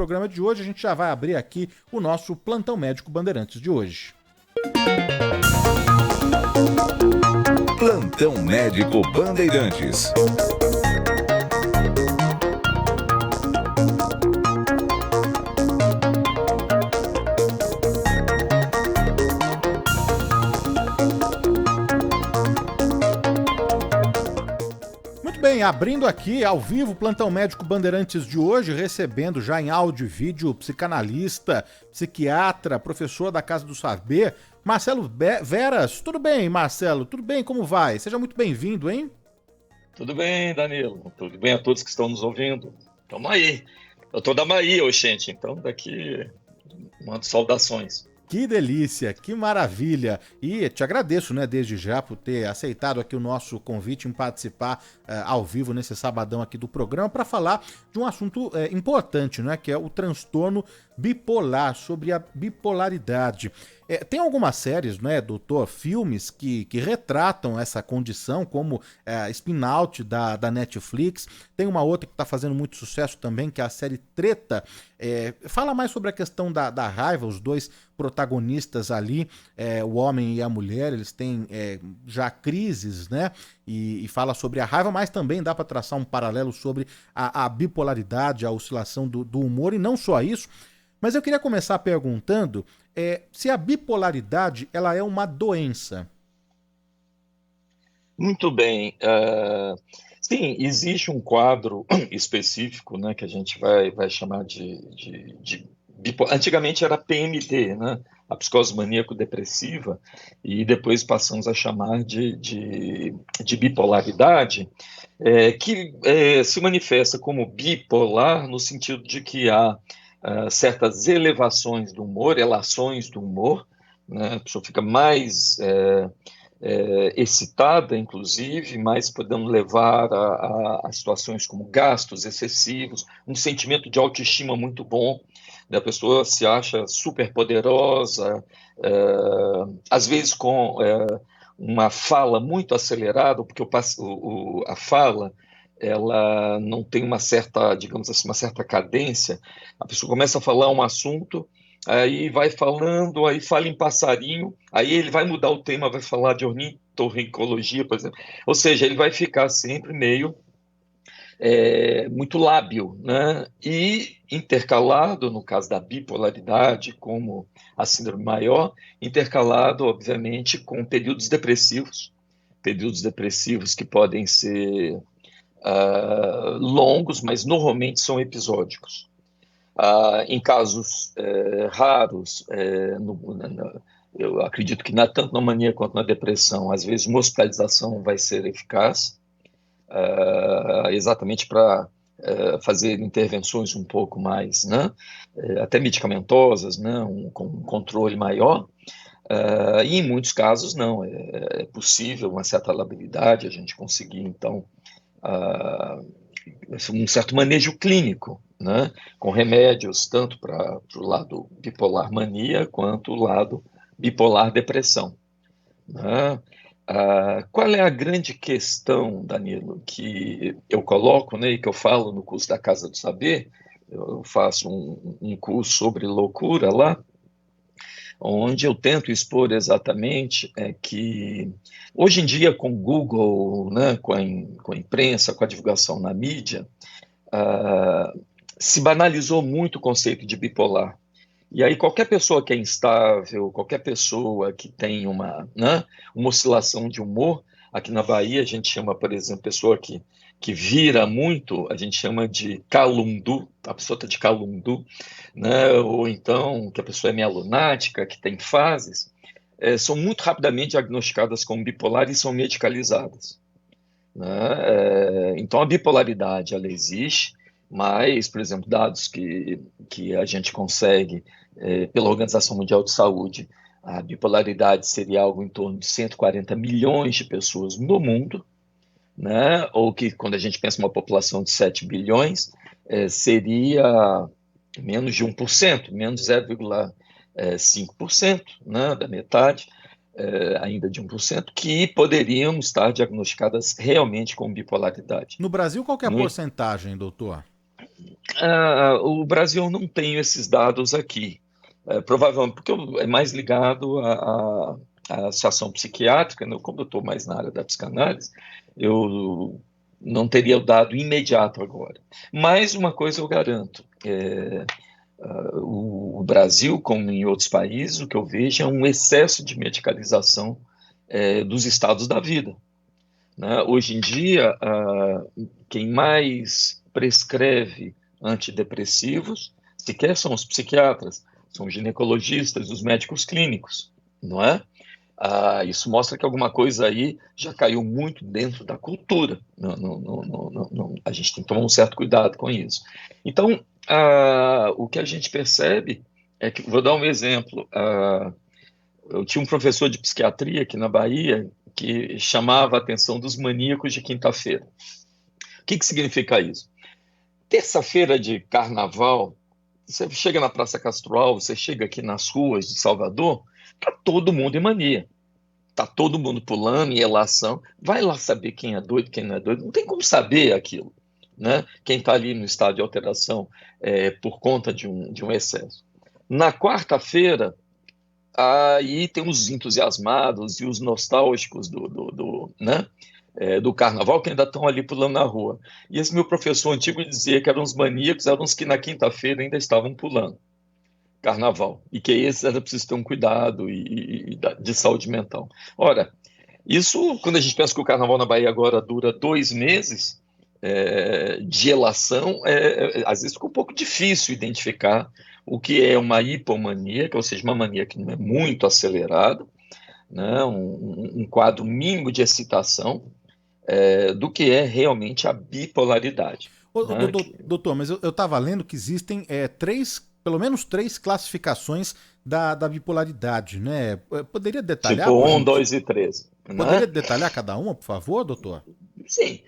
programa de hoje, a gente já vai abrir aqui o nosso Plantão Médico Bandeirantes de hoje. Plantão Médico Bandeirantes. Bem, abrindo aqui ao vivo o Plantão Médico Bandeirantes de hoje, recebendo já em áudio e vídeo psicanalista, psiquiatra, professor da Casa do Saber, Marcelo Veras. Tudo bem, Marcelo? Tudo bem? Como vai? Seja muito bem-vindo, hein? Tudo bem, Danilo. Tudo bem a todos que estão nos ouvindo. Tamo aí. Eu tô da Bahia, gente, então daqui mando saudações. Que delícia, que maravilha. E te agradeço, né, desde já por ter aceitado aqui o nosso convite em participar ao vivo nesse sabadão aqui do programa para falar de um assunto importante, né, que é o transtorno bipolar, sobre a bipolaridade. Tem algumas séries, né, doutor, filmes que retratam essa condição, como Spin Out da Netflix. Tem uma outra que está fazendo muito sucesso também, que é a série Treta. Fala mais sobre a questão da raiva, os dois protagonistas ali, o homem e a mulher, eles têm já crises, né, e fala sobre a raiva, mas também dá para traçar um paralelo sobre a bipolaridade, a oscilação do humor, e não só isso. Mas eu queria começar perguntando se a bipolaridade ela é uma doença. Muito bem. Sim, existe um quadro específico, né, que a gente vai chamar de bipolar. Antigamente era PMD, né, a psicose maníaco-depressiva, e depois passamos a chamar de bipolaridade, que se manifesta como bipolar no sentido de que há certas elevações do humor, elações do humor, né? A pessoa fica mais excitada, inclusive, mais podendo levar a situações como gastos excessivos, um sentimento de autoestima muito bom, né? A pessoa se acha super poderosa, às vezes com uma fala muito acelerada, porque a fala ela não tem uma certa, digamos assim, uma certa cadência. A pessoa começa a falar um assunto, aí vai falando, aí fala em passarinho, aí ele vai mudar o tema, vai falar de ornitologia, por exemplo. Ou seja, ele vai ficar sempre meio muito lábil, né? E intercalado, no caso da bipolaridade, como a síndrome maior, intercalado, obviamente, com períodos depressivos que podem ser longos, mas normalmente são episódicos. Em casos raros, eu acredito que tanto na mania quanto na depressão, às vezes uma hospitalização vai ser eficaz, exatamente para fazer intervenções um pouco mais, né, até medicamentosas, né, com um controle maior. E em muitos casos não, é possível uma certa labilidade, a gente conseguir então um certo manejo clínico, né, com remédios tanto para o lado bipolar mania quanto o lado bipolar depressão, né? Qual é a grande questão, Danilo, que eu coloco, né, e que eu falo no curso da Casa do Saber? Eu faço um curso sobre loucura lá, onde eu tento expor exatamente que hoje em dia com o Google, né, com a imprensa, com a divulgação na mídia, se banalizou muito o conceito de bipolar. E aí qualquer pessoa que é instável, qualquer pessoa que tem uma oscilação de humor, aqui na Bahia a gente chama, por exemplo, pessoa que vira muito, a gente chama de calundu, a pessoa está de calundu, né? Ou então que a pessoa é meio lunática, que tem fases, são muito rapidamente diagnosticadas como bipolar e são medicalizadas, né? Então a bipolaridade ela existe, mas, por exemplo, dados que a gente consegue pela Organização Mundial de Saúde, a bipolaridade seria algo em torno de 140 milhões de pessoas no mundo, né? Ou que, quando a gente pensa uma população de 7 bilhões, seria menos de 1%, menos 0,5%, né? Da metade, ainda de 1%, que poderiam estar diagnosticadas realmente com bipolaridade. No Brasil, qual que é a porcentagem, doutor? O Brasil não tem esses dados aqui. Provavelmente porque é mais ligado à associação psiquiátrica, né? Como eu estou mais na área da psicanálise, eu não teria o dado imediato agora. Mas uma coisa eu garanto, o Brasil, como em outros países, o que eu vejo é um excesso de medicalização dos estados da vida, né? Hoje em dia, quem mais prescreve antidepressivos sequer são os psiquiatras, são os ginecologistas, os médicos clínicos, não é? Isso mostra que alguma coisa aí já caiu muito dentro da cultura. A gente tem que tomar um certo cuidado com isso. Então, o que a gente percebe é que, vou dar um exemplo, eu tinha um professor de psiquiatria aqui na Bahia que chamava a atenção dos maníacos de quinta-feira. O que significa isso? Terça-feira de carnaval, você chega na Praça Castro Alves, você chega aqui nas ruas de Salvador, tá todo mundo em mania. Tá todo mundo pulando em relação. Vai lá saber quem é doido, quem não é doido. Não tem como saber aquilo, né? Quem está ali no estado de alteração por conta de um excesso. Na quarta-feira, aí tem os entusiasmados e os nostálgicos né? Do carnaval que ainda estão ali pulando na rua. E esse meu professor antigo dizia que eram os maníacos, eram os que na quinta-feira ainda estavam pulando carnaval, e que esses era preciso ter um cuidado de saúde mental. Ora, isso, quando a gente pensa que o carnaval na Bahia agora dura 2 meses de relação, às vezes fica um pouco difícil identificar o que é uma hipomaníaca, ou seja, uma mania que não é muito acelerada, né, um quadro mínimo de excitação, do que é realmente a bipolaridade. Né? Doutor, mas eu estava lendo que existem pelo menos três classificações da bipolaridade, né? Poderia detalhar Tipo pra 1, gente? 2 e 13. Poderia Né? detalhar cada uma, por favor, doutor? Sim,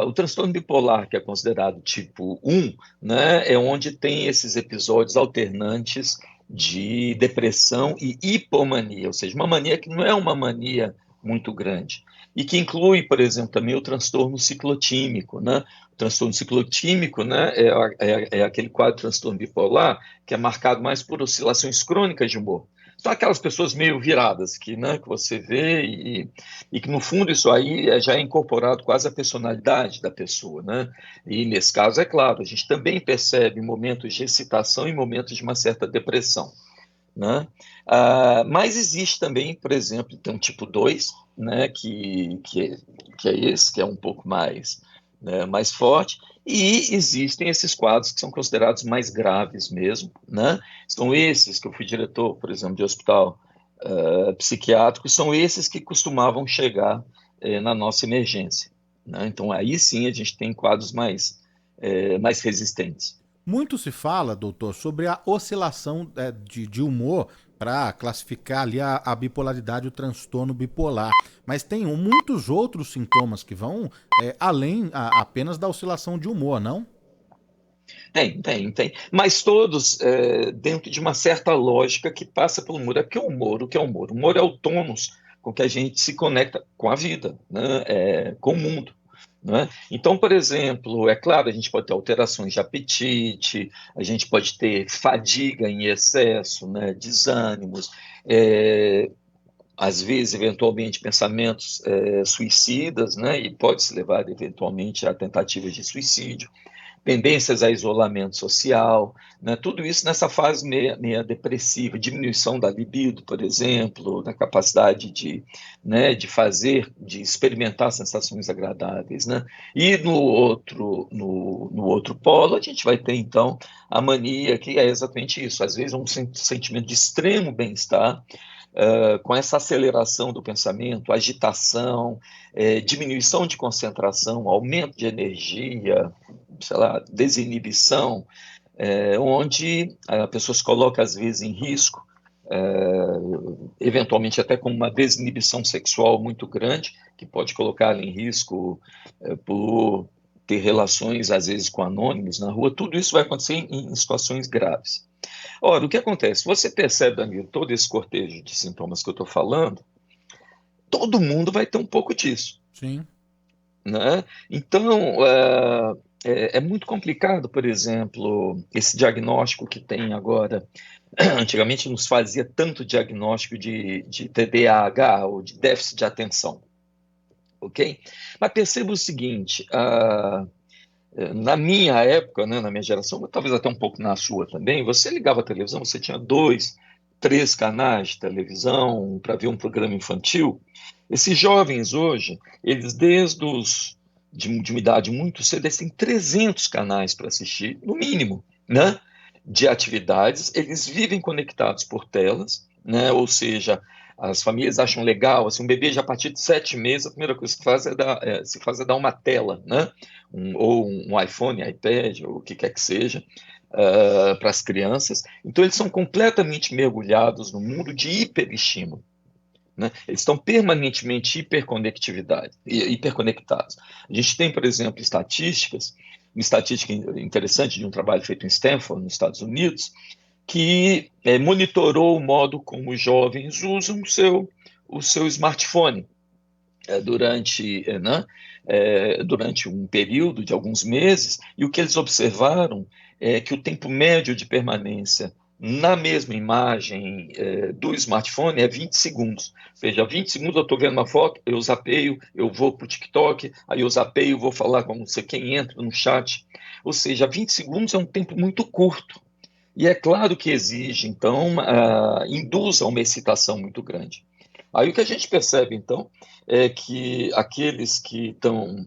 o transtorno bipolar, que é considerado tipo 1, né, é onde tem esses episódios alternantes de depressão e hipomania, ou seja, uma mania que não é uma mania muito grande, e que inclui, por exemplo, também o transtorno ciclotímico, né? O transtorno ciclotímico, né, é aquele quadro de transtorno bipolar que é marcado mais por oscilações crônicas de humor. São aquelas pessoas meio viradas que, né, que você vê e que, no fundo, isso aí já é incorporado quase à personalidade da pessoa, né? E, nesse caso, é claro, a gente também percebe momentos de excitação e momentos de uma certa depressão, né? Mas existe também, por exemplo, tem um tipo 2, né, que é esse, que é um pouco mais, né, mais forte, e existem esses quadros que são considerados mais graves mesmo, né? São esses que eu fui diretor, por exemplo, de hospital psiquiátrico, são esses que costumavam chegar na nossa emergência, né? Então, aí sim a gente tem quadros mais resistentes. Muito se fala, doutor, sobre a oscilação de humor para classificar ali a bipolaridade, o transtorno bipolar. Mas tem muitos outros sintomas que vão além apenas da oscilação de humor, não? Tem. Mas todos dentro de uma certa lógica que passa pelo humor. É porque o humor, o que é o humor? O humor é o tônus com que a gente se conecta com a vida, né? Com o mundo. Né? Então, por exemplo, é claro, a gente pode ter alterações de apetite, a gente pode ter fadiga em excesso, né? Desânimos, às vezes, eventualmente, pensamentos suicidas, né? E pode se levar, eventualmente, a tentativas de suicídio, tendências a isolamento social, né? Tudo isso nessa fase meia depressiva, diminuição da libido, por exemplo, da capacidade né, de experimentar sensações agradáveis, né? E no outro polo, a gente vai ter, então, a mania, que é exatamente isso, às vezes um sentimento de extremo bem-estar, com essa aceleração do pensamento, agitação, diminuição de concentração, aumento de energia, sei lá, desinibição, onde a pessoa se coloca às vezes em risco, eventualmente até com uma desinibição sexual muito grande, que pode colocá-la em risco por ter relações às vezes com anônimos na rua. Tudo isso vai acontecer em situações graves. Ora, o que acontece? Você percebe, Danilo, todo esse cortejo de sintomas que eu estou falando, todo mundo vai ter um pouco disso. Sim. né? Então, é muito complicado, por exemplo, esse diagnóstico que tem agora. Antigamente não se fazia tanto diagnóstico de TDAH ou de déficit de atenção, ok? Mas perceba o seguinte, na minha época, né, na minha geração, mas talvez até um pouco na sua também, você ligava a televisão, você tinha dois, três canais de televisão para ver um programa infantil. Esses jovens hoje, eles desde os de uma idade muito cedo, eles têm 300 canais para assistir, no mínimo, né? De atividades, eles vivem conectados por telas, né? Ou seja, as famílias acham legal, assim, um bebê já a partir de 7 meses, a primeira coisa que faz se faz é dar uma tela, né? Ou um iPhone, iPad, ou o que quer que seja, para as crianças. Então, eles são completamente mergulhados no mundo de hiperestímulo. Né? Eles estão permanentemente hiperconectados. A gente tem, por exemplo, uma estatística interessante de um trabalho feito em Stanford, nos Estados Unidos, que monitorou o modo como os jovens usam o seu smartphone durante um período de alguns meses, e o que eles observaram é que o tempo médio de permanência na mesma imagem do smartphone é 20 segundos. Ou seja, 20 segundos eu estou vendo uma foto, eu zapeio, eu vou para o TikTok, aí eu zapeio, vou falar com não sei quem entra no chat. Ou seja, 20 segundos é um tempo muito curto. E é claro que exige, então, induz a uma excitação muito grande. Aí o que a gente percebe, então, é que aqueles que estão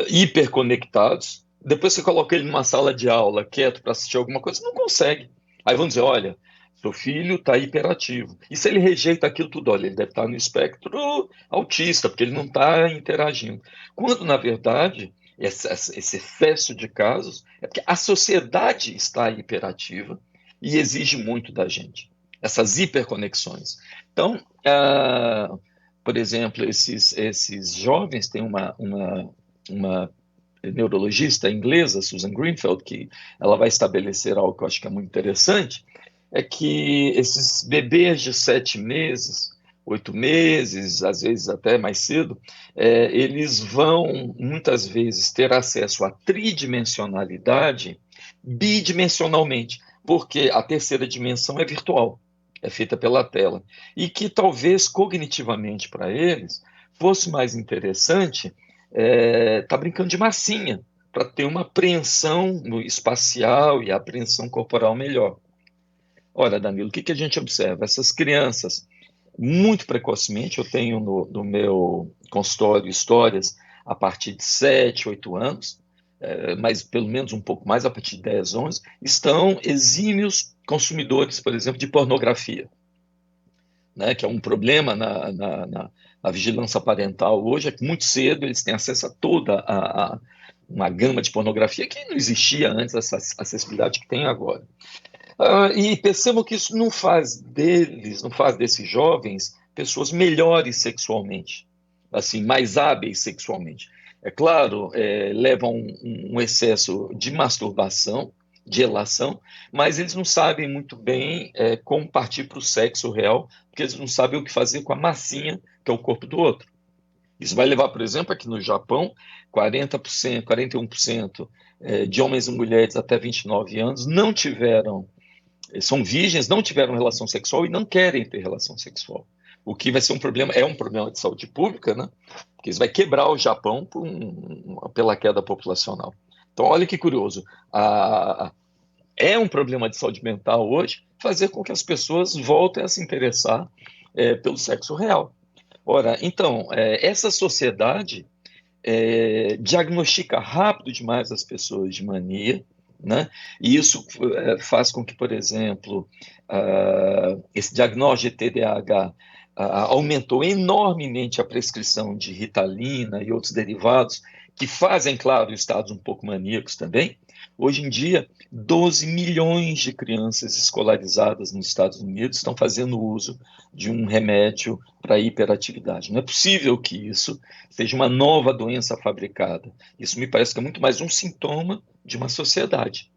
hiperconectados, depois você coloca ele numa sala de aula, quieto para assistir alguma coisa, não consegue. Aí vão dizer, olha, seu filho está hiperativo. E se ele rejeita aquilo tudo, olha, ele deve estar no espectro autista, porque ele não está interagindo. Quando, na verdade, esse excesso de casos é porque a sociedade está hiperativa e exige muito da gente, essas hiperconexões. Então, por exemplo, esses jovens têm uma neurologista inglesa, Susan Greenfield, que ela vai estabelecer algo que eu acho que é muito interessante, é que esses bebês de 7 meses, 8 meses, às vezes até mais cedo, eles vão muitas vezes ter acesso à tridimensionalidade bidimensionalmente, porque a terceira dimensão é virtual, é feita pela tela, e que talvez cognitivamente para eles fosse mais interessante tá brincando de massinha, para ter uma apreensão espacial e a apreensão corporal melhor. Olha, Danilo, o que a gente observa? Essas crianças, muito precocemente, eu tenho no meu consultório histórias a partir de 7, 8 anos, mas pelo menos um pouco mais, a partir de 10, 11, estão exímios consumidores, por exemplo, de pornografia, né, que é um problema na vigilância parental hoje, é que muito cedo eles têm acesso a toda uma gama de pornografia que não existia antes, essa acessibilidade que tem agora. E percebam que isso não faz desses jovens pessoas melhores sexualmente, assim, mais hábeis sexualmente. É claro, levam um excesso de masturbação, de relação, mas eles não sabem muito bem como partir para o sexo real, porque eles não sabem o que fazer com a massinha, que é o corpo do outro. Isso vai levar, por exemplo, aqui no Japão, 40%, 41% de homens e mulheres até 29 anos não tiveram são virgens, não tiveram relação sexual e não querem ter relação sexual. O que vai ser um problema de saúde pública, né? Porque isso vai quebrar o Japão pela queda populacional. Então, olha que curioso. É um problema de saúde mental hoje fazer com que as pessoas voltem a se interessar pelo sexo real. Ora, então, essa sociedade diagnostica rápido demais as pessoas de mania, né? E isso faz com que, por exemplo, esse diagnóstico de TDAH aumentou enormemente a prescrição de Ritalina e outros derivados, que fazem, claro, estados um pouco maníacos também. Hoje em dia, 12 milhões de crianças escolarizadas nos Estados Unidos estão fazendo uso de um remédio para hiperatividade. Não é possível que isso seja uma nova doença fabricada. Isso me parece que é muito mais um sintoma de uma sociedade.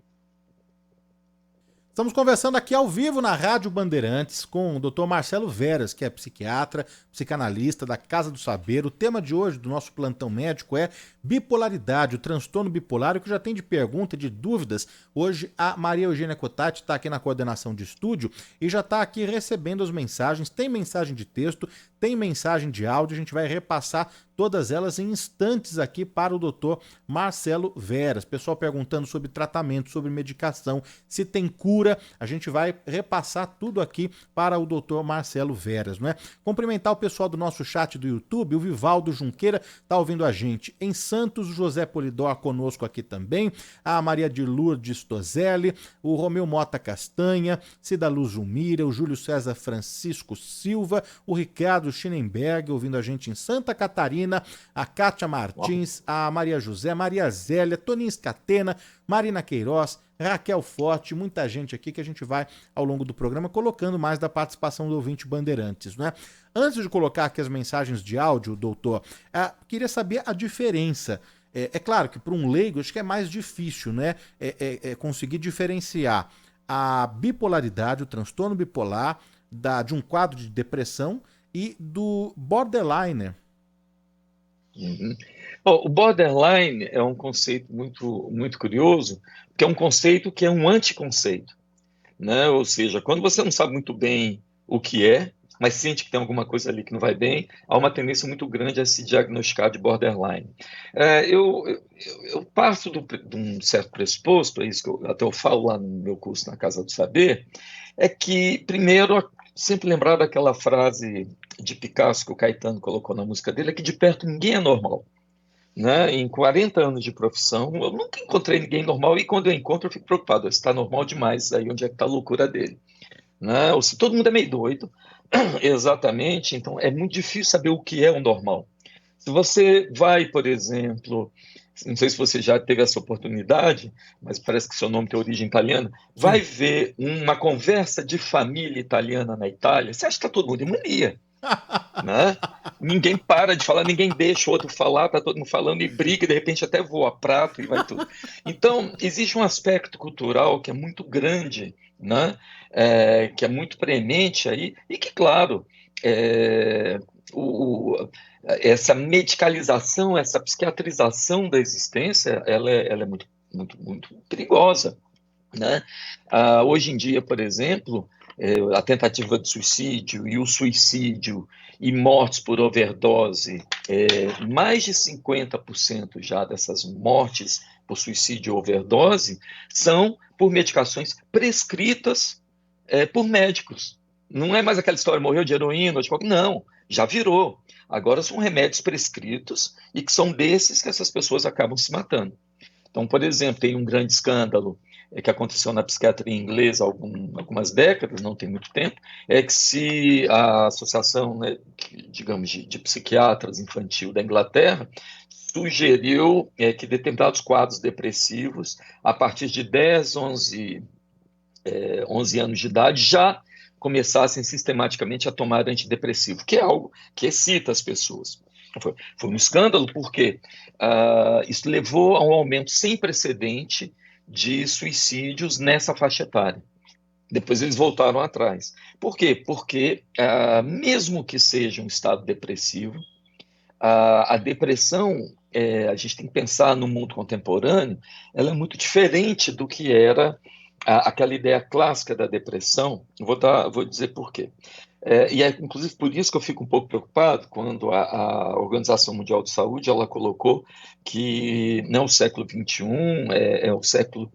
Estamos conversando aqui ao vivo na Rádio Bandeirantes com o Dr. Marcelo Veras, que é psiquiatra, psicanalista da Casa do Saber. O tema de hoje do nosso plantão médico é bipolaridade, o transtorno bipolar. O que já tem de pergunta, de dúvidas, hoje a Maria Eugênia Cotati está aqui na coordenação de estúdio e já está aqui recebendo as mensagens. Tem mensagem de texto, tem mensagem de áudio, a gente vai repassar todas elas em instantes aqui para o Dr. Marcelo Veras. Pessoal perguntando sobre tratamento, sobre medicação, se tem cura, a gente vai repassar tudo aqui para o Dr. Marcelo Veras, não é? Cumprimentar o pessoal do nosso chat do YouTube, o Vivaldo Junqueira está ouvindo a gente em Santos, o José Polidor conosco aqui também, a Maria de Lourdes Tozelli, o Romeu Mota Castanha, Cida Luz Zumira, o Júlio César Francisco Silva, o Ricardo Schinenberg ouvindo a gente em Santa Catarina, a Kátia Martins, a Maria José, Maria Zélia, Toninho Scatena, Marina Queiroz, Raquel Forte, muita gente aqui que a gente vai, ao longo do programa, colocando mais da participação do ouvinte Bandeirantes, né? Antes de colocar aqui as mensagens de áudio, doutor, queria saber a diferença. É claro que para um leigo acho que é mais difícil, né? Conseguir diferenciar a bipolaridade, o transtorno bipolar, de um quadro de depressão e do borderline. Uhum. Bom, o borderline é um conceito muito, muito curioso, porque é um conceito que é um anticonceito, né? Ou seja, quando você não sabe muito bem o que é, mas sente que tem alguma coisa ali que não vai bem, há uma tendência muito grande a se diagnosticar de borderline. Eu parto de um certo pressuposto, é isso que até eu falo lá no meu curso na Casa do Saber, é que, primeiro, sempre lembrar daquela frase de Picasso que o Caetano colocou na música dele, é que de perto ninguém é normal. Né? Em 40 anos de profissão, eu nunca encontrei ninguém normal e quando eu encontro eu fico preocupado, se está normal demais, aí onde é que está a loucura dele? Né? Ou se todo mundo é meio doido, exatamente, então é muito difícil saber o que é o normal. Se você vai, por exemplo, não sei se você já teve essa oportunidade, mas parece que seu nome tem origem italiana, vai ver uma conversa de família italiana na Itália, você acha que está todo mundo em mania. Né? Ninguém para de falar, ninguém deixa o outro falar, tá todo mundo falando e briga, e de repente até voa prato e vai tudo. Então, existe um aspecto cultural que é muito grande, né? Que é muito preemente aí, e que, claro, essa medicalização, essa psiquiatrização da existência, ela é muito, muito, muito perigosa. Né? Hoje em dia, por exemplo, a tentativa de suicídio e o suicídio e mortes por overdose, mais de 50% já dessas mortes por suicídio ou overdose são por medicações prescritas por médicos. Não é mais aquela história, morreu de heroína ou de qualquer... Não, já virou. Agora são remédios prescritos e que são desses que essas pessoas acabam se matando. Então, por exemplo, tem um grande escândalo que aconteceu na psiquiatria inglesa há algumas décadas, não tem muito tempo, é que se a associação, né, digamos, de psiquiatras infantil da Inglaterra sugeriu que determinados quadros depressivos, a partir de 10, 11 anos de idade, já começassem sistematicamente a tomar antidepressivo, que é algo que excita as pessoas. Foi um escândalo porque isso levou a um aumento sem precedente de suicídios nessa faixa etária. Depois eles voltaram atrás. Por quê? Porque, mesmo que seja um estado depressivo, a depressão, a gente tem que pensar no mundo contemporâneo, ela é muito diferente do que era aquela ideia clássica da depressão. Vou dizer por quê. E é inclusive por isso que eu fico um pouco preocupado quando a Organização Mundial de Saúde ela colocou que não o século XXI é o século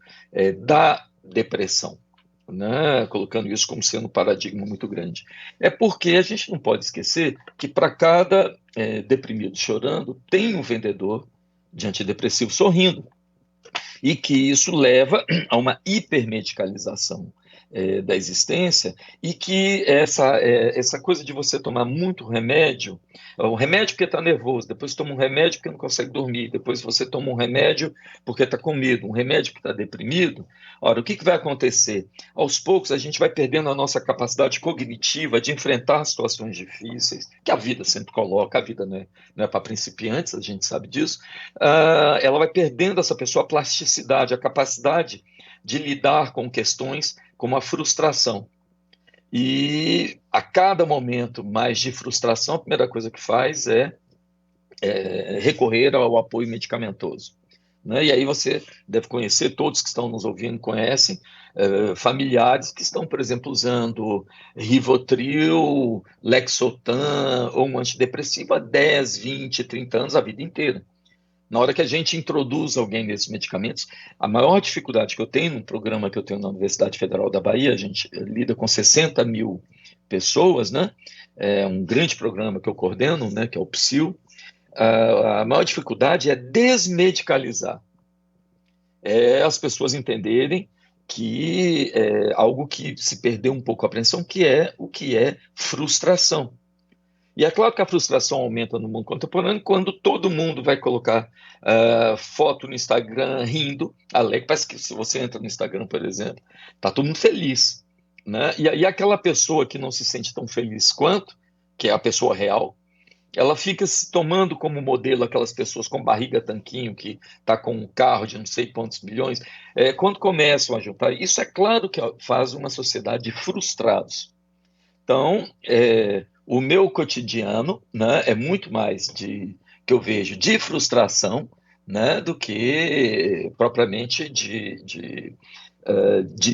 da depressão, né? Colocando isso como sendo um paradigma muito grande. É porque a gente não pode esquecer que para cada deprimido chorando, tem um vendedor de antidepressivo sorrindo. E que isso leva a uma hipermedicalização da existência e que essa coisa de você tomar muito remédio, o remédio porque está nervoso, depois toma um remédio porque não consegue dormir, depois você toma um remédio porque está com medo, um remédio porque está deprimido. Ora, o que vai acontecer? Aos poucos a gente vai perdendo a nossa capacidade cognitiva de enfrentar situações difíceis, que a vida sempre coloca, a vida não é para principiantes, a gente sabe disso, ela vai perdendo essa pessoa a plasticidade, a capacidade de lidar com questões como a frustração. E a cada momento mais de frustração, a primeira coisa que faz é recorrer ao apoio medicamentoso. Né? E aí você deve conhecer, todos que estão nos ouvindo conhecem, familiares que estão, por exemplo, usando Rivotril, Lexotan ou um antidepressivo há 10, 20, 30 anos, a vida inteira. Na hora que a gente introduz alguém nesses medicamentos, a maior dificuldade que eu tenho num programa que eu tenho na Universidade Federal da Bahia, a gente lida com 60 mil pessoas, né? É um grande programa que eu coordeno, né? Que é o PSIL. A maior dificuldade é desmedicalizar. É as pessoas entenderem que é algo que se perdeu um pouco a apreensão, que é o que é frustração. E é claro que a frustração aumenta no mundo contemporâneo quando todo mundo vai colocar foto no Instagram rindo, alegre. Parece que se você entra no Instagram, por exemplo, está todo mundo feliz. Né? E aí aquela pessoa que não se sente tão feliz quanto, que é a pessoa real, ela fica se tomando como modelo aquelas pessoas com barriga tanquinho, que está com um carro de não sei quantos milhões. Quando começam a juntar, isso é claro que faz uma sociedade de frustrados. Então, o meu cotidiano, né, é muito mais que eu vejo de frustração, né, do que propriamente de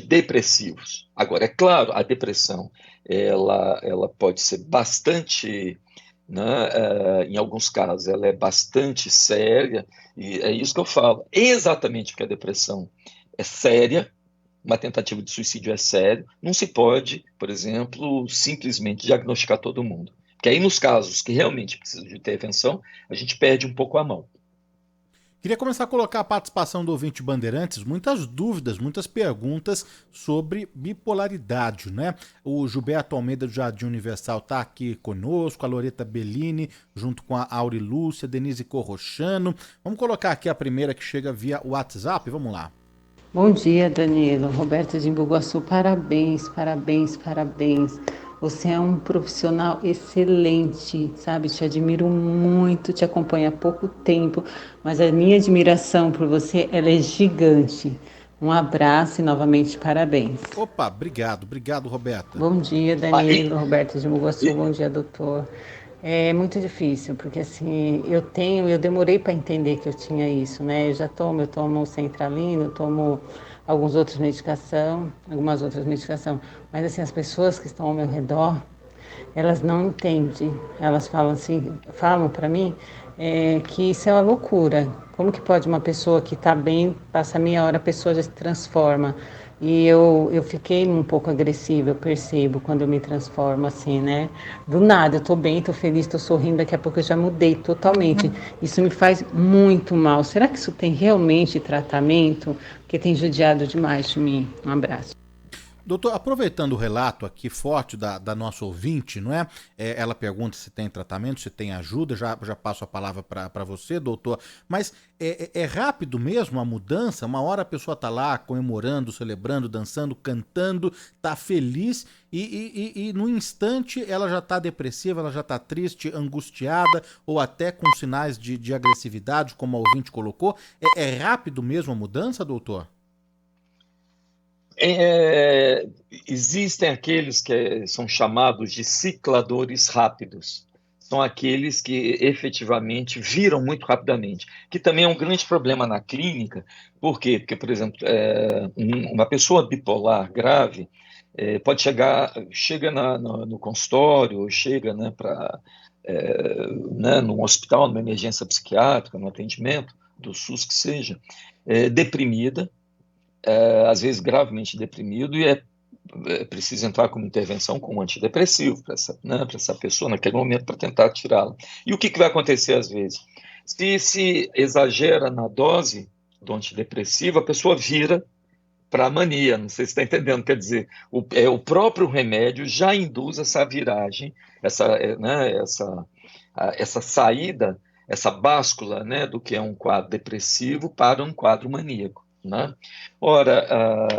depressivos. Agora, é claro, a depressão ela pode ser bastante, né, em alguns casos, ela é bastante séria, e é isso que eu falo. Exatamente porque a depressão é séria, uma tentativa de suicídio é sério, não se pode, por exemplo, simplesmente diagnosticar todo mundo. Porque aí, nos casos que realmente precisam de intervenção, a gente perde um pouco a mão. Queria começar a colocar a participação do ouvinte Bandeirantes, muitas dúvidas, muitas perguntas sobre bipolaridade, né? O Gilberto Almeida do Jardim Universal está aqui conosco, a Loreta Bellini, junto com a Auri Lúcia, Denise Corrochano. Vamos colocar aqui a primeira que chega via WhatsApp, vamos lá. Bom dia, Danilo. Roberta de Imbuguaçu, parabéns, parabéns, parabéns. Você é um profissional excelente, sabe? Te admiro muito, te acompanho há pouco tempo, mas a minha admiração por você, ela é gigante. Um abraço e novamente parabéns. Opa, obrigado, Roberta. Bom dia, Danilo. Roberta de Imbuguaçu, bom dia, doutor. É muito difícil, porque assim, eu demorei para entender que eu tinha isso, né? Eu tomo Centralino, tomo algumas outras medicações, mas assim, as pessoas que estão ao meu redor, elas não entendem, elas falam assim, falam para mim que isso é uma loucura. Como que pode uma pessoa que está bem, passa meia hora, a pessoa já se transforma? E eu fiquei um pouco agressiva, eu percebo quando eu me transformo assim, né? Do nada, eu tô bem, tô feliz, tô sorrindo, daqui a pouco eu já mudei totalmente. Isso me faz muito mal. Será que isso tem realmente tratamento? Porque tem judiado demais de mim. Um abraço. Doutor, aproveitando o relato aqui forte da nossa ouvinte, não é? Ela pergunta se tem tratamento, se tem ajuda, já passo a palavra para você, doutor, mas é rápido mesmo a mudança? Uma hora a pessoa tá lá comemorando, celebrando, dançando, cantando, tá feliz e no instante ela já tá depressiva, ela já tá triste, angustiada ou até com sinais de agressividade, como a ouvinte colocou. É rápido mesmo a mudança, doutor? É, Existem aqueles que são chamados de cicladores rápidos. São aqueles que efetivamente viram muito rapidamente, que também é um grande problema na clínica. Por quê? Porque, por exemplo, uma pessoa bipolar grave chega no consultório, chega, né, num hospital, numa emergência psiquiátrica, no atendimento do SUS que seja, deprimida, às vezes gravemente deprimido, e é preciso entrar com uma intervenção com um antidepressivo para essa pessoa naquele momento, para tentar tirá-la. E o que vai acontecer às vezes? Se exagera na dose do antidepressivo, a pessoa vira para a mania, não sei se está entendendo, quer dizer, o próprio remédio já induz essa viragem, essa saída, essa báscula, né, do que é um quadro depressivo para um quadro maníaco. Né? Ora,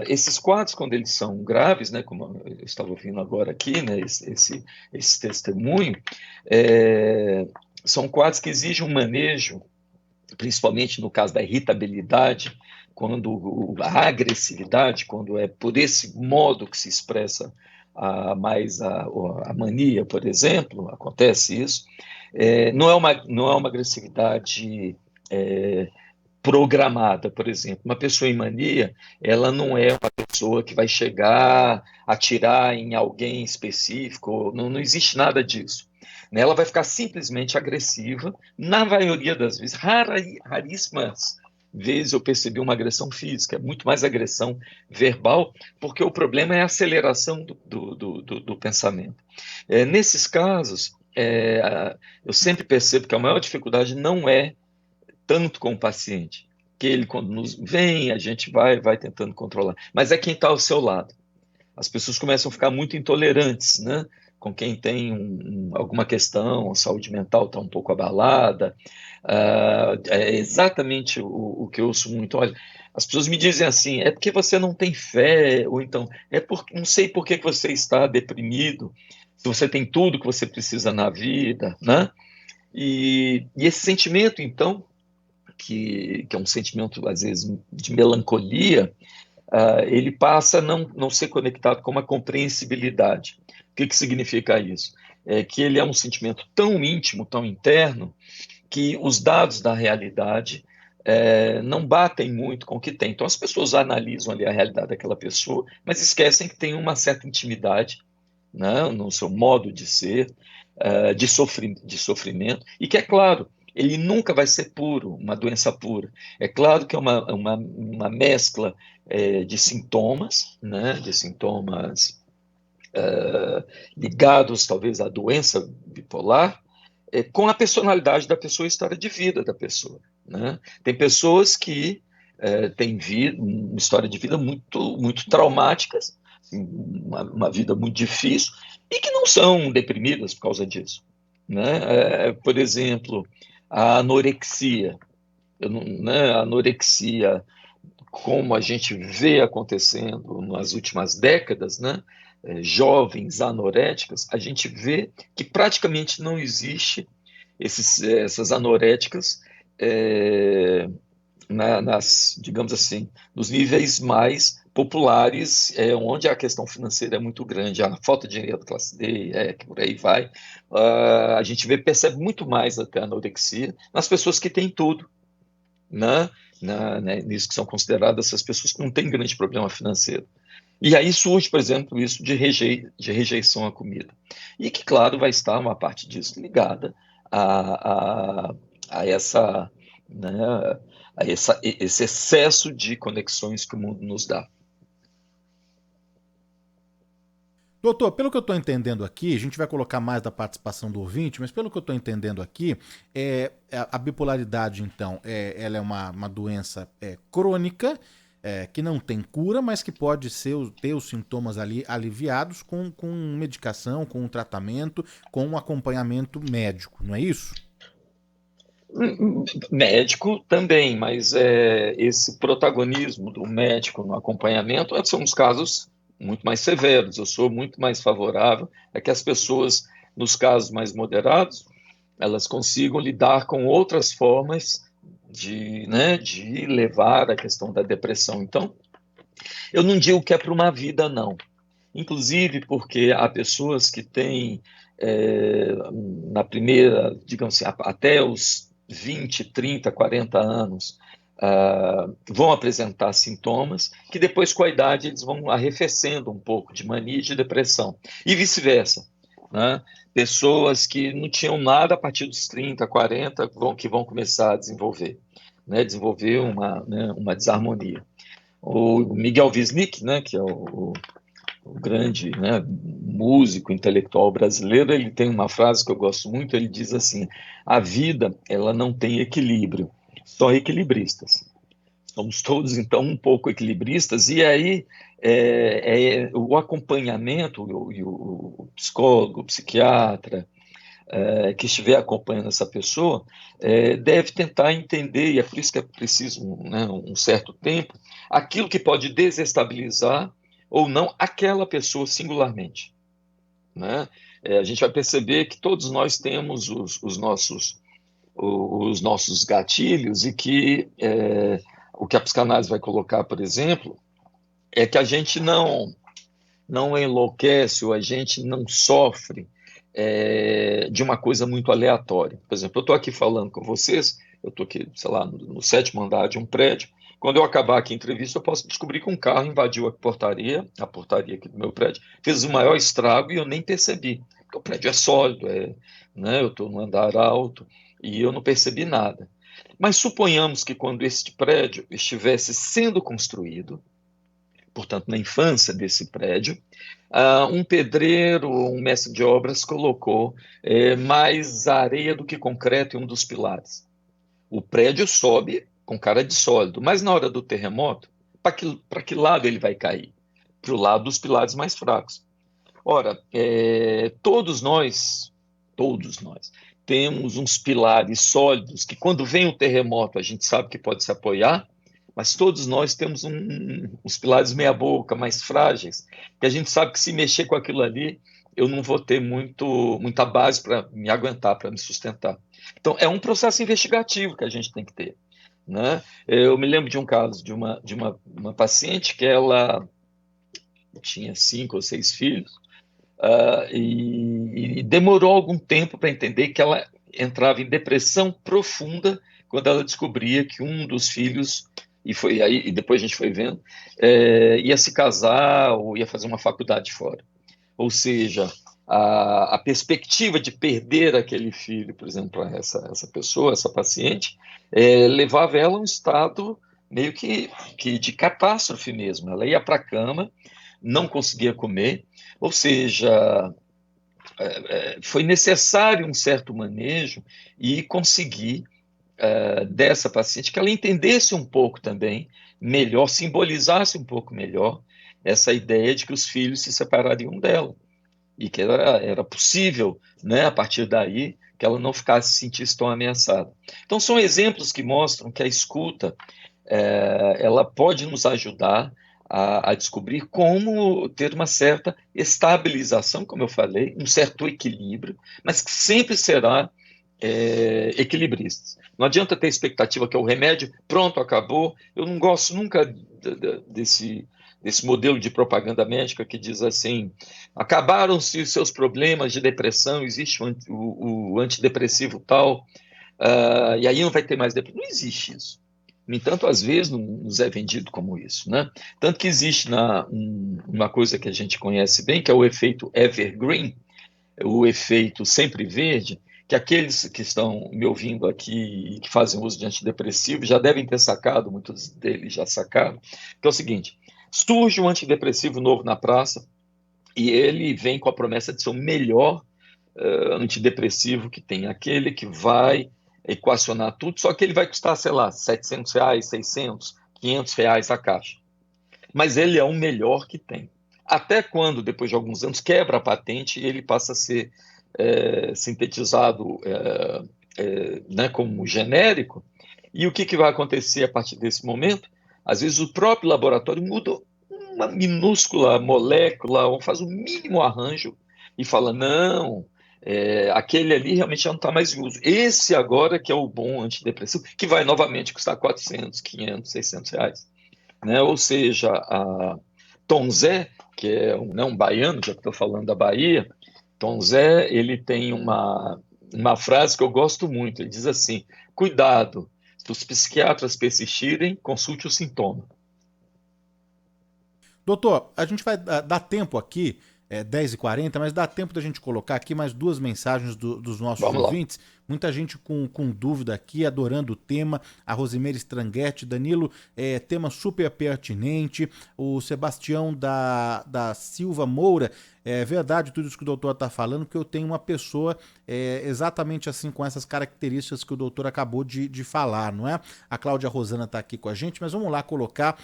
esses quadros, quando eles são graves, né, como eu estava ouvindo agora aqui, né, esse testemunho, são quadros que exigem um manejo, principalmente no caso da irritabilidade, a agressividade, quando é por esse modo que se expressa a mania, por exemplo, acontece isso, não é uma agressividade programada, por exemplo. Uma pessoa em mania, ela não é uma pessoa que vai chegar, atirar em alguém específico, não existe nada disso. Ela vai ficar simplesmente agressiva, na maioria das vezes, raríssimas vezes eu percebi uma agressão física, muito mais agressão verbal, porque o problema é a aceleração do pensamento. Nesses casos, eu sempre percebo que a maior dificuldade não é tanto com o paciente, que ele, quando nos vem, a gente vai tentando controlar, mas é quem está ao seu lado. As pessoas começam a ficar muito intolerantes, né? Com quem tem alguma questão, a saúde mental está um pouco abalada. É exatamente o que eu ouço muito. Olha, as pessoas me dizem assim, é porque você não tem fé, ou então, não sei por que você está deprimido, se você tem tudo que você precisa na vida, né? E esse sentimento, então, que é um sentimento, às vezes, de melancolia, ele passa a não ser conectado com uma compreensibilidade. O que significa isso? É que ele é um sentimento tão íntimo, tão interno, que os dados da realidade não batem muito com o que tem. Então, as pessoas analisam ali a realidade daquela pessoa, mas esquecem que tem uma certa intimidade, né, no seu modo de ser, de sofrimento, e que, é claro, ele nunca vai ser puro, uma doença pura. É claro que é uma mescla de sintomas, né, de sintomas ligados, talvez, à doença bipolar, com a personalidade da pessoa e a história de vida da pessoa, né? Tem pessoas que têm uma história de vida muito, muito traumáticas, assim, uma vida muito difícil, e que não são deprimidas por causa disso, né? Por exemplo, a anorexia. Né? A anorexia, como a gente vê acontecendo nas últimas décadas, né? Jovens anoréticas, a gente vê que praticamente não existe essas anoréticas digamos assim, nos níveis mais populares, onde a questão financeira é muito grande, a falta de dinheiro da classe D, que por aí vai, a gente percebe muito mais até a anorexia nas pessoas que têm tudo, né? Nisso que são consideradas essas pessoas que não têm grande problema financeiro. E aí surge, por exemplo, isso de rejeição à comida. E que, claro, vai estar uma parte disso ligada a essa, né, esse excesso de conexões que o mundo nos dá. Doutor, pelo que eu estou entendendo aqui, a gente vai colocar mais da participação do ouvinte, mas pelo que eu estou entendendo aqui, a bipolaridade, então, ela é uma doença crônica, que não tem cura, mas que pode ter os sintomas ali aliviados com medicação, com tratamento, com um acompanhamento médico, não é isso? Médico também, mas esse protagonismo do médico no acompanhamento são os casos muito mais severos. Eu sou muito mais favorável a que as pessoas, nos casos mais moderados, elas consigam lidar com outras formas de levar a questão da depressão. Então, eu não digo que é para uma vida, não. Inclusive porque há pessoas que têm, na primeira, digamos assim, até os 20, 30, 40 anos, vão apresentar sintomas que depois, com a idade, eles vão arrefecendo um pouco de mania e de depressão. E vice-versa, né? Pessoas que não tinham nada a partir dos 30, 40, que vão começar a desenvolver uma desarmonia. O Miguel Wisnik, né, que é o grande, né, músico intelectual brasileiro, ele tem uma frase que eu gosto muito, ele diz assim: a vida, ela não tem equilíbrio, só equilibristas. Somos todos, então, um pouco equilibristas, e aí o acompanhamento, e o psicólogo, o psiquiatra, que estiver acompanhando essa pessoa, deve tentar entender, e é por isso que é preciso, né, um certo tempo, aquilo que pode desestabilizar ou não aquela pessoa singularmente, né? A gente vai perceber que todos nós temos os nossos gatilhos e que o que a psicanálise vai colocar, por exemplo, é que a gente não enlouquece ou a gente não sofre de uma coisa muito aleatória. Por exemplo, eu estou aqui falando com vocês, eu estou aqui, sei lá, no 7º andar de um prédio. Quando eu acabar aqui a entrevista, eu posso descobrir que um carro invadiu a portaria aqui do meu prédio, fez o maior estrago e eu nem percebi. Porque o prédio é sólido, né, eu estou no andar alto e eu não percebi nada. Mas suponhamos que quando este prédio estivesse sendo construído, portanto, na infância desse prédio, um pedreiro, um mestre de obras colocou mais areia do que concreto em um dos pilares. O prédio sobe com cara de sólido, mas na hora do terremoto, para que lado ele vai cair? Para o lado dos pilares mais fracos. Ora, todos nós, temos uns pilares sólidos que quando vem o terremoto a gente sabe que pode se apoiar, mas todos nós temos uns pilares meia boca, mais frágeis, que a gente sabe que se mexer com aquilo ali, eu não vou ter muita base para me aguentar, para me sustentar. Então, é um processo investigativo que a gente tem que ter, né? Eu me lembro de um caso de uma paciente que ela tinha 5 ou 6 filhos, e demorou algum tempo para entender que ela entrava em depressão profunda quando ela descobria que um dos filhos, e depois a gente foi vendo, ia se casar ou ia fazer uma faculdade fora. Ou seja, a perspectiva de perder aquele filho, por exemplo, para essa pessoa, essa paciente, levava ela a um estado meio que de catástrofe mesmo. Ela ia para a cama, não conseguia comer, ou seja, foi necessário um certo manejo e conseguir dessa paciente que ela entendesse um pouco também melhor, simbolizasse um pouco melhor essa ideia de que os filhos se separariam dela e que era possível, né, a partir daí, que ela não ficasse se sentisse tão ameaçada. Então, são exemplos que mostram que a escuta ela pode nos ajudar a descobrir como ter uma certa estabilização, como eu falei, um certo equilíbrio, mas que sempre será equilibrista. Não adianta ter expectativa que é o remédio, pronto, acabou. Eu não gosto nunca desse modelo de propaganda médica que diz assim: acabaram-se os seus problemas de depressão, existe o antidepressivo tal, e aí não vai ter mais depressão. Não existe isso. No entanto, às vezes nos é vendido como isso, né? Tanto que existe uma coisa que a gente conhece bem, que é o efeito evergreen, o efeito sempre verde, que aqueles que estão me ouvindo aqui e que fazem uso de antidepressivo já devem ter sacado, muitos deles já sacaram, que é o seguinte: surge um antidepressivo novo na praça e ele vem com a promessa de ser o melhor antidepressivo que tem, aquele que vai equacionar tudo, só que ele vai custar, sei lá, R$700, 600, R$500 a caixa. Mas ele é o melhor que tem. Até quando, depois de alguns anos, quebra a patente e ele passa a ser sintetizado né, como genérico. E o que vai acontecer a partir desse momento? Às vezes o próprio laboratório muda uma minúscula molécula ou faz o mínimo arranjo e fala: não, aquele ali realmente já não está mais em uso. Esse agora que é o bom antidepressivo, que vai novamente custar 400, 500, 600 reais. Né? Ou seja, a Tom Zé, que é um baiano, já que estou falando da Bahia, Tom Zé, ele tem uma frase que eu gosto muito. Ele diz assim: cuidado, se os psiquiatras persistirem, consulte o sintoma. Doutor, a gente vai dar tempo aqui, 10h40, mas dá tempo da gente colocar aqui mais 2 mensagens dos nossos ouvintes. Muita gente com dúvida aqui, adorando o tema. A Rosimeire Stranghetti, Danilo, tema super pertinente. O Sebastião da Silva Moura, é verdade tudo isso que o doutor está falando, que eu tenho uma pessoa exatamente assim, com essas características que o doutor acabou de falar, não é? A Cláudia Rosana está aqui com a gente, mas vamos lá colocar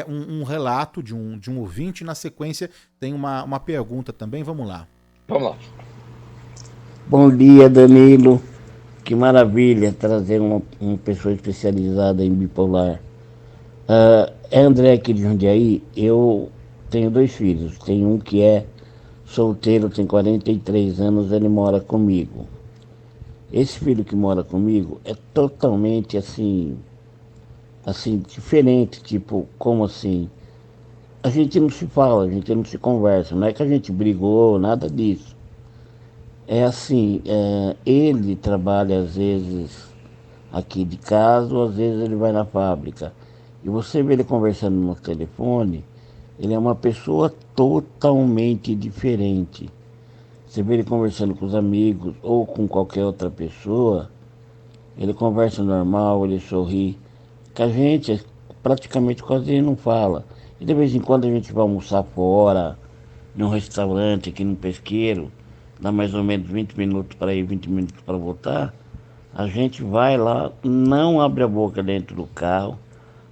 um relato de um ouvinte. Na sequência tem uma pergunta também, vamos lá. Vamos lá. Bom dia, Danilo. Que maravilha trazer uma pessoa especializada em bipolar. André aqui de Jundiaí. Eu tenho 2 filhos. Tem um que é solteiro, tem 43 anos, ele mora comigo. Esse filho que mora comigo é totalmente assim, assim, diferente, tipo, como assim? A gente não se fala, a gente não se conversa, não é que a gente brigou, nada disso. É assim, ele trabalha às vezes aqui de casa ou às vezes ele vai na fábrica. E você vê ele conversando no telefone, ele é uma pessoa totalmente diferente. Você vê ele conversando com os amigos ou com qualquer outra pessoa, ele conversa normal, ele sorri. Que a gente praticamente quase não fala. E de vez em quando a gente vai almoçar fora, num restaurante aqui no Pesqueiro, dá mais ou menos 20 minutos para ir, 20 minutos para voltar. A gente vai lá, não abre a boca dentro do carro,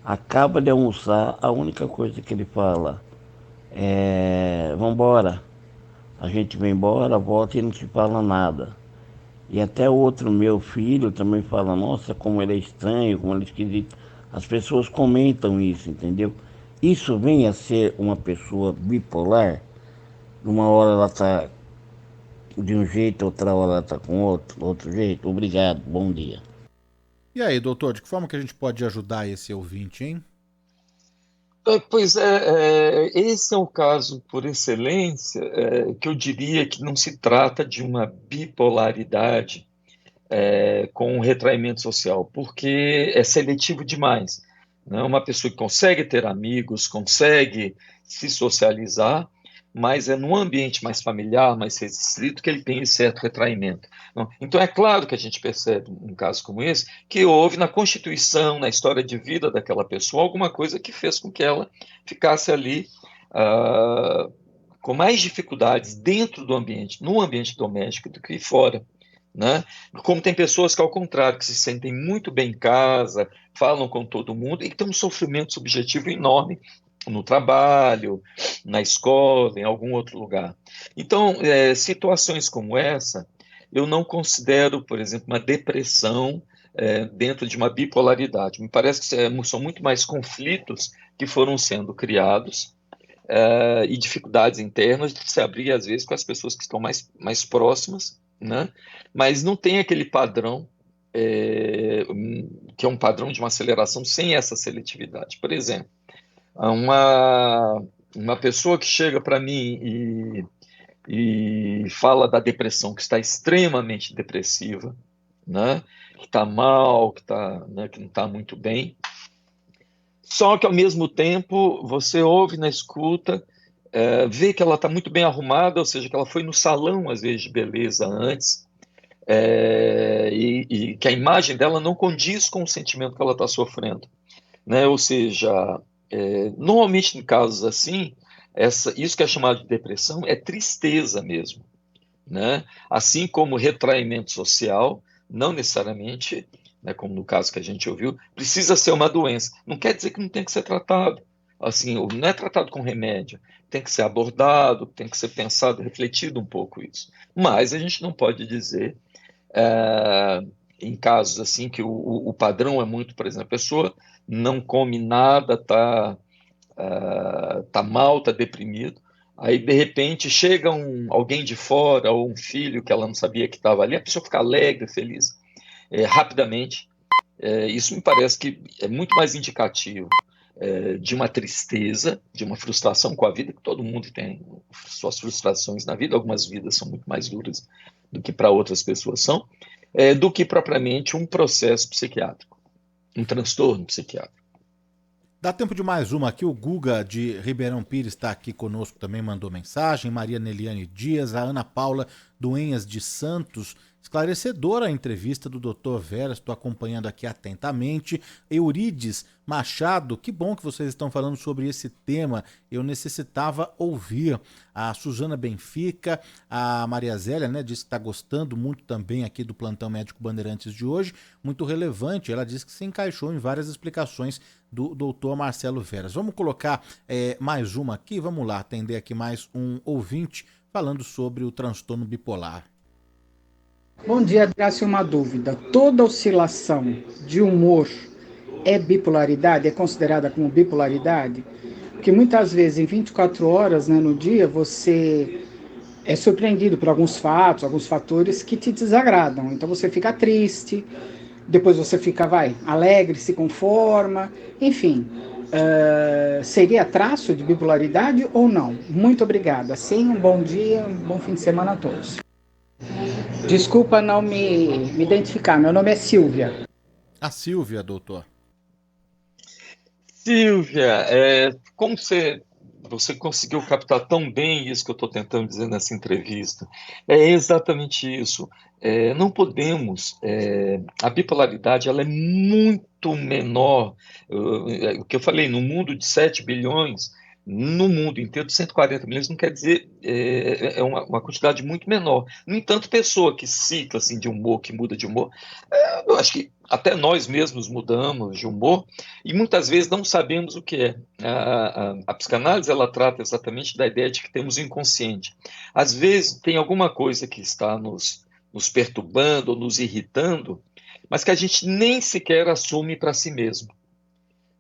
acaba de almoçar, a única coisa que ele fala é: vambora. A gente vem embora, volta e não se fala nada. E até outro meu filho também fala: nossa, como ele é estranho, como ele é esquisito. As pessoas comentam isso, entendeu? Isso vem a ser uma pessoa bipolar. Uma hora ela está de um jeito, outra hora ela está com outro jeito. Obrigado, bom dia. E aí, doutor, de que forma que a gente pode ajudar esse ouvinte, hein? Pois é, esse é o caso por excelência, que eu diria que não se trata de uma bipolaridade com um retraimento social, porque é seletivo demais. Né? Uma pessoa que consegue ter amigos, consegue se socializar, mas é num ambiente mais familiar, mais restrito, que ele tem esse certo retraimento. Então, é claro que a gente percebe, um caso como esse, que houve na constituição, na história de vida daquela pessoa, alguma coisa que fez com que ela ficasse ali ah, com mais dificuldades dentro do ambiente, no ambiente doméstico, do que fora. Né? Como tem pessoas que, ao contrário, que se sentem muito bem em casa, falam com todo mundo e que têm um sofrimento subjetivo enorme no trabalho, na escola, em algum outro lugar. Então, situações como essa, eu não considero, por exemplo, uma depressão dentro de uma bipolaridade. Me parece que são muito mais conflitos que foram sendo criados e dificuldades internas de se abrir, às vezes, com as pessoas que estão mais próximas, né? Mas não tem aquele padrão, que é um padrão de uma aceleração sem essa seletividade. Por exemplo, uma pessoa que chega para mim e fala da depressão, que está extremamente depressiva, né? Que está mal, né, que não está muito bem. Só que, ao mesmo tempo, você ouve na escuta, vê que ela está muito bem arrumada, ou seja, que ela foi no salão, às vezes, de beleza antes, e que a imagem dela não condiz com o sentimento que ela está sofrendo. Né? Ou seja, normalmente em casos assim, isso que é chamado de depressão é tristeza mesmo. Né? Assim como retraimento social, não necessariamente, né, como no caso que a gente ouviu, precisa ser uma doença. Não quer dizer que não tem que ser tratado. Assim, não é tratado com remédio, tem que ser abordado, tem que ser pensado, refletido um pouco isso. Mas a gente não pode dizer, é, em casos assim, que o padrão é muito, por exemplo, a pessoa não come nada, tá mal, tá deprimido. Aí, de repente, chega alguém de fora, ou um filho que ela não sabia que estava ali, a pessoa fica alegre, feliz, rapidamente. Isso me parece que é muito mais indicativo de uma tristeza, de uma frustração com a vida, que todo mundo tem suas frustrações na vida, algumas vidas são muito mais duras do que para outras pessoas são, do que propriamente um processo psiquiátrico, um transtorno psiquiátrico. Dá tempo de mais uma aqui. O Guga de Ribeirão Pires está aqui conosco, também mandou mensagem. Maria Neliane Dias, a Ana Paula Duenhas de Santos. Esclarecedora a entrevista do Dr. Veras, estou acompanhando aqui atentamente. Eurides Machado, que bom que vocês estão falando sobre esse tema, eu necessitava ouvir. A Suzana Benfica, a Maria Zélia, né, disse que está gostando muito também aqui do Plantão Médico Bandeirantes de hoje, muito relevante. Ela disse que se encaixou em várias explicações do doutor Marcelo Veras. Vamos colocar mais uma aqui, vamos lá, atender aqui mais um ouvinte falando sobre o transtorno bipolar. Bom dia, Graça, uma dúvida. Toda oscilação de humor é bipolaridade? É considerada como bipolaridade? Porque muitas vezes, em 24 horas, né, no dia, você é surpreendido por alguns fatos, alguns fatores que te desagradam. Então você fica triste, depois você fica, alegre, se conforma, enfim. Seria traço de bipolaridade ou não? Muito obrigada. Sim, um bom dia, um bom fim de semana a todos. Desculpa não me identificar, meu nome é Silvia. A Silvia, doutor. Silvia, como você conseguiu captar tão bem isso que eu estou tentando dizer nessa entrevista? É exatamente isso. Não podemos. A bipolaridade ela é muito menor. O que eu falei, no mundo de 7 bilhões, no mundo inteiro de 140 milhões, não quer dizer. É uma quantidade muito menor. No entanto, pessoa que cicla assim, de humor, que muda de humor, eu acho que até nós mesmos mudamos de humor e muitas vezes não sabemos o que é. A psicanálise ela trata exatamente da ideia de que temos o inconsciente. Às vezes tem alguma coisa que está nos perturbando ou nos irritando, mas que a gente nem sequer assume para si mesmo,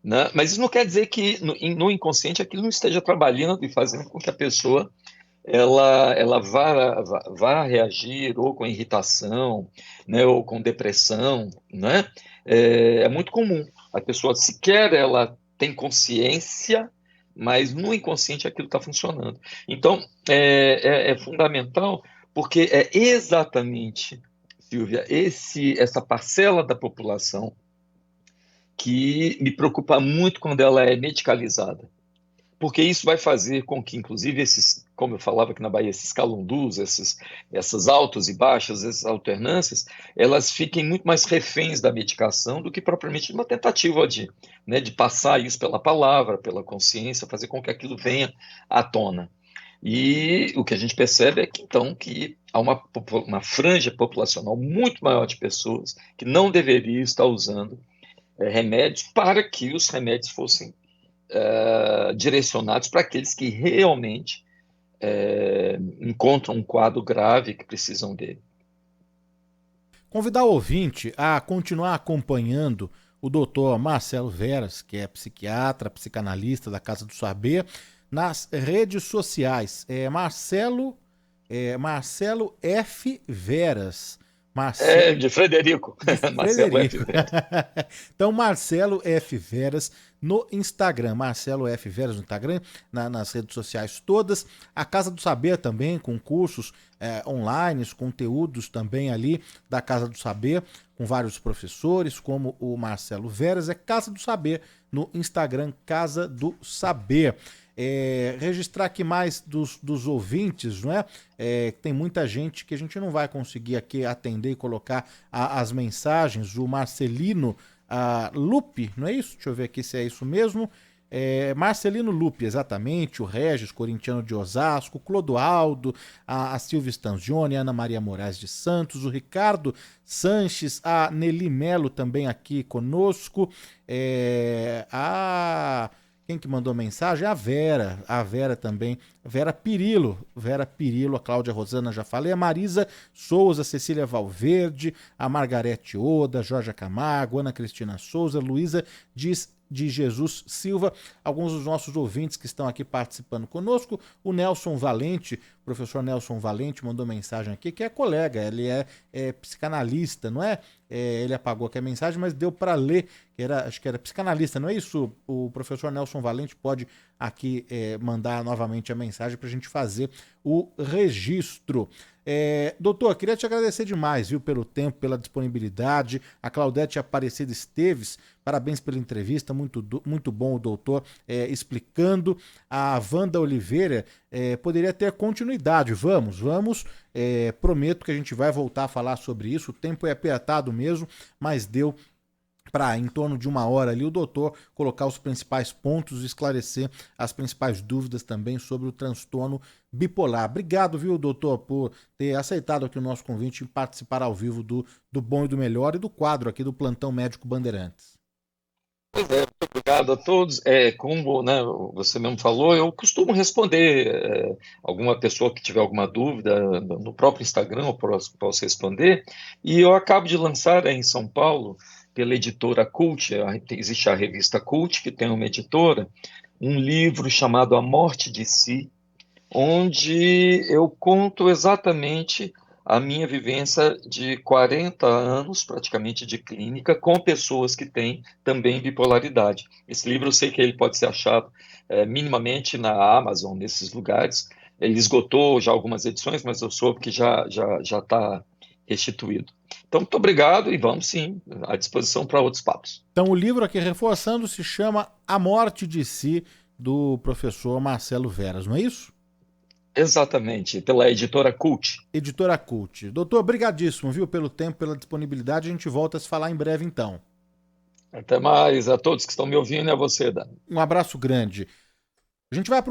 né? Mas isso não quer dizer que no inconsciente aquilo não esteja trabalhando e fazendo com que a pessoa ela vá reagir ou com irritação, né, ou com depressão, né? É muito comum. A pessoa sequer ela tem consciência, mas no inconsciente aquilo está funcionando. Então, é fundamental, porque é exatamente, Silvia, essa parcela da população que me preocupa muito quando ela é medicalizada. Porque isso vai fazer com que, inclusive, como eu falava aqui na Bahia, esses calundus, essas altos e baixas, essas alternâncias, elas fiquem muito mais reféns da medicação do que propriamente de uma tentativa de passar isso pela palavra, pela consciência, fazer com que aquilo venha à tona. E o que a gente percebe é que, então, que há uma franja populacional muito maior de pessoas que não deveriam estar usando remédios para que os remédios fossem direcionados para aqueles que realmente encontram um quadro grave que precisam dele. Convidar o ouvinte a continuar acompanhando o doutor Marcelo Veras, que é psiquiatra, psicanalista da Casa do Saber, nas redes sociais. Marcelo F. Veras. De Frederico. Marcelo F. Veras. Então, Marcelo F. Veras no Instagram. Marcelo F. Veras no Instagram, nas redes sociais todas. A Casa do Saber também, com cursos online, conteúdos também ali da Casa do Saber, com vários professores, como o Marcelo Veras. É Casa do Saber no Instagram, Casa do Saber. Registrar aqui mais dos ouvintes, não é? Tem muita gente que a gente não vai conseguir aqui atender e colocar as mensagens. O Marcelino Lupe, não é isso? Deixa eu ver aqui se é isso mesmo. Marcelino Lupe, exatamente, o Regis, corintiano de Osasco, o Clodoaldo, a Silvia Stanzioni, a Ana Maria Moraes de Santos, o Ricardo Sanches, a Nelly Melo também aqui conosco, quem que mandou mensagem? A Vera também, Vera Pirillo, a Cláudia Rosana, já falei, a Marisa Souza, Cecília Valverde, a Margarete Oda, Jorge Camargo, Ana Cristina Souza, Luísa de Jesus Silva, alguns dos nossos ouvintes que estão aqui participando conosco. O Nelson Valente, o professor Nelson Valente mandou mensagem aqui, que é colega, ele é psicanalista, não é? Ele apagou aqui a mensagem, mas deu para ler, acho que era psicanalista, não é isso? O professor Nelson Valente pode aqui mandar novamente a mensagem para a gente fazer o registro. Doutor, queria te agradecer demais, viu, pelo tempo, pela disponibilidade. A Claudete Aparecida Esteves, parabéns pela entrevista, muito bom o doutor explicando. A Wanda Oliveira poderia ter continuidade. Vamos, prometo que a gente vai voltar a falar sobre isso. O tempo é apertado mesmo, mas deu para, em torno de 1 hora ali, o doutor colocar os principais pontos e esclarecer as principais dúvidas também sobre o transtorno bipolar. Obrigado, viu, doutor, por ter aceitado aqui o nosso convite e participar ao vivo do Bom e do Melhor e do quadro aqui do Plantão Médico Bandeirantes. Pois muito obrigado a todos. Como você mesmo falou, eu costumo responder alguma pessoa que tiver alguma dúvida no próprio Instagram, eu posso responder. E eu acabo de lançar em São Paulo, pela editora Cult, existe a revista Cult, que tem uma editora, um livro chamado A Morte de Si, onde eu conto exatamente a minha vivência de 40 anos, praticamente, de clínica, com pessoas que têm também bipolaridade. Esse livro eu sei que ele pode ser achado minimamente na Amazon, nesses lugares. Ele esgotou já algumas edições, mas eu soube que já está restituído. Então, muito obrigado e vamos sim, à disposição para outros papos. Então o livro aqui, reforçando, se chama A Morte de Si, do professor Marcelo Veras, não é isso? Exatamente, pela editora Cult. Editora Cult. Doutor, brigadíssimo, viu, pelo tempo, pela disponibilidade. A gente volta a se falar em breve, então. Até mais a todos que estão me ouvindo e a você, Dan. Um abraço grande. A gente vai para